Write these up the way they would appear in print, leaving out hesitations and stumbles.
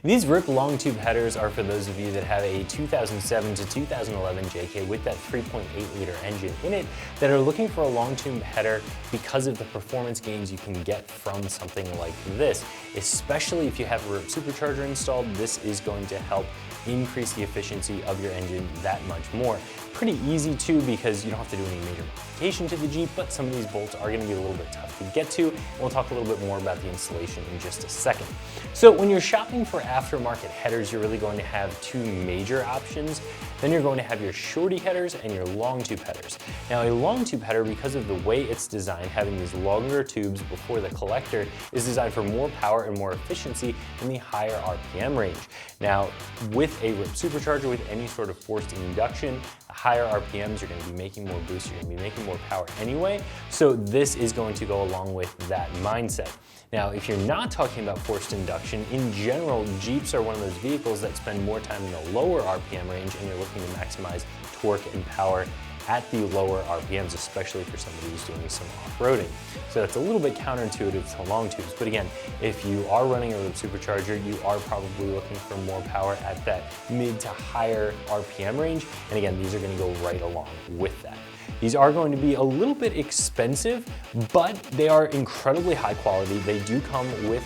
These RIP long tube headers are for those of you that have a 2007 to 2011 JK with that 3.8 liter engine in it that are looking for a long tube header because of the performance gains you can get from something like this. Especially if you have a RIP supercharger installed, this is going to help increase the efficiency of your engine that much more. Pretty easy too, because you don't have to do any major modification to the Jeep, but some of these bolts are going to be a little bit tough to get to, and we'll talk a little bit more about the installation in just a second. So when you're shopping for aftermarket headers, you're really going to have two major options. Then you're going to have your shorty headers and your long tube headers. Now a long tube header, because of the way it's designed, having these longer tubes before the collector, is designed for more power and more efficiency in the higher RPM range. Now with a RIP supercharger, with any sort of forced induction, higher RPMs, you're going to be making more boost, you're going to be making more power anyway, so this is going to go along with that mindset. Now, if you're not talking about forced induction, in general, Jeeps are one of those vehicles that spend more time in the lower RPM range, and you're looking to maximize torque and power at the lower RPMs, especially for somebody who's doing some off-roading. So that's a little bit counterintuitive to long tubes, but again, if you are running a RIP supercharger, you are probably looking for more power at that mid to higher RPM range, and again, these are going to go right along with that. These are going to be a little bit expensive, but they are incredibly high quality. They do come with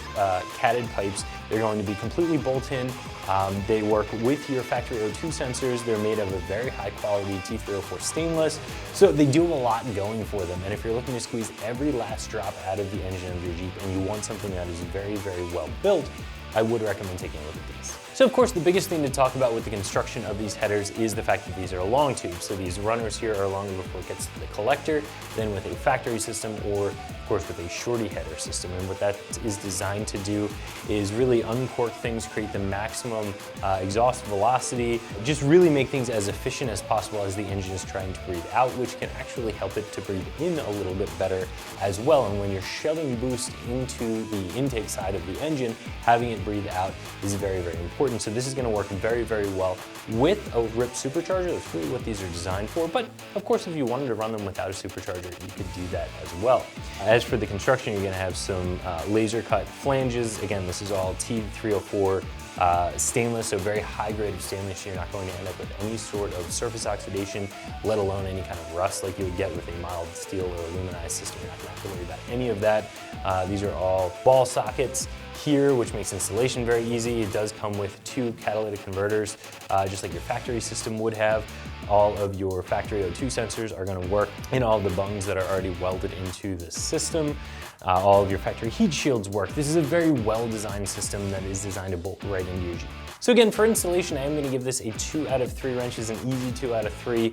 catted pipes. They're going to be completely bolt-in. They work with your factory O2 sensors. They're made of a very high quality T304 stainless. So they do have a lot going for them. And if you're looking to squeeze every last drop out of the engine of your Jeep and you want something that is very, very well built, I would recommend taking a look at these. So of course, the biggest thing to talk about with the construction of these headers is the fact that these are long tubes. So these runners here are longer before it gets to the collector than with a factory system, or of course with a shorty header system. And what that is designed to do is really uncork things, create the maximum exhaust velocity, just really make things as efficient as possible as the engine is trying to breathe out, which can actually help it to breathe in a little bit better as well. And when you're shoving boost into the intake side of the engine, having it breathe out is very, very important. So this is going to work very, very well with a RIP supercharger. That's really what these are designed for. But of course, if you wanted to run them without a supercharger, you could do that as well. As for the construction, you're going to have some laser cut flanges. Again, this is all T304 stainless, so very high grade of stainless. You're not going to end up with any sort of surface oxidation, let alone any kind of rust like you would get with a mild steel or aluminized system. You're not going to have to worry about any of that. These are all ball sockets here, which makes installation very easy. It does come with two catalytic converters, just like your factory system would have. All of your factory O2 sensors are going to work in all of the bungs that are already welded into the system. All of your factory heat shields work. This is a very well-designed system that is designed to bolt right into your Jeep. So again, for installation, I am going to give this a 2 out of 3 wrenches, an easy 2 out of 3.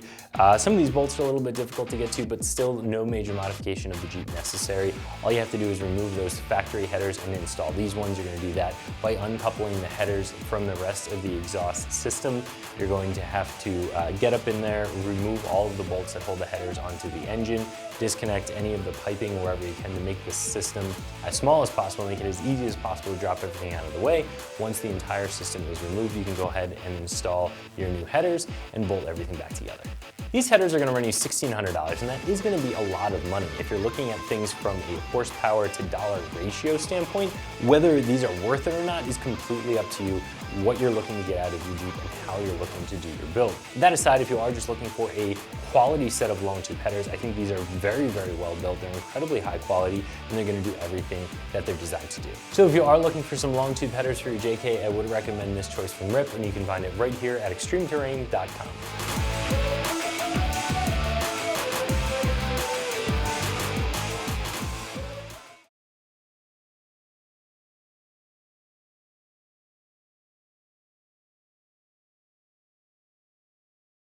Some of these bolts are a little bit difficult to get to, but still no major modification of the Jeep necessary. All you have to do is remove those factory headers and install these ones. You're going to do that by uncoupling the headers from the rest of the exhaust system. You're going to have to get up in there, remove all of the bolts that hold the headers onto the engine, disconnect any of the piping wherever you can to make this system as small as possible, make it as easy as possible to drop everything out of the way. Once the entire system is removed, you can go ahead and install your new headers and bolt everything back together. These headers are going to run you $1,600, and that is going to be a lot of money. If you're looking at things from a horsepower to dollar ratio standpoint, whether these are worth it or not is completely up to you, what you're looking to get out of your Jeep and how you're looking to do your build. That aside, if you are just looking for a quality set of long tube headers, I think these are very, very well built. They're incredibly high quality, and they're going to do everything that they're designed to do. So if you are looking for some long tube headers for your JK, I would recommend this choice from RIP, and you can find it right here at extremeterrain.com.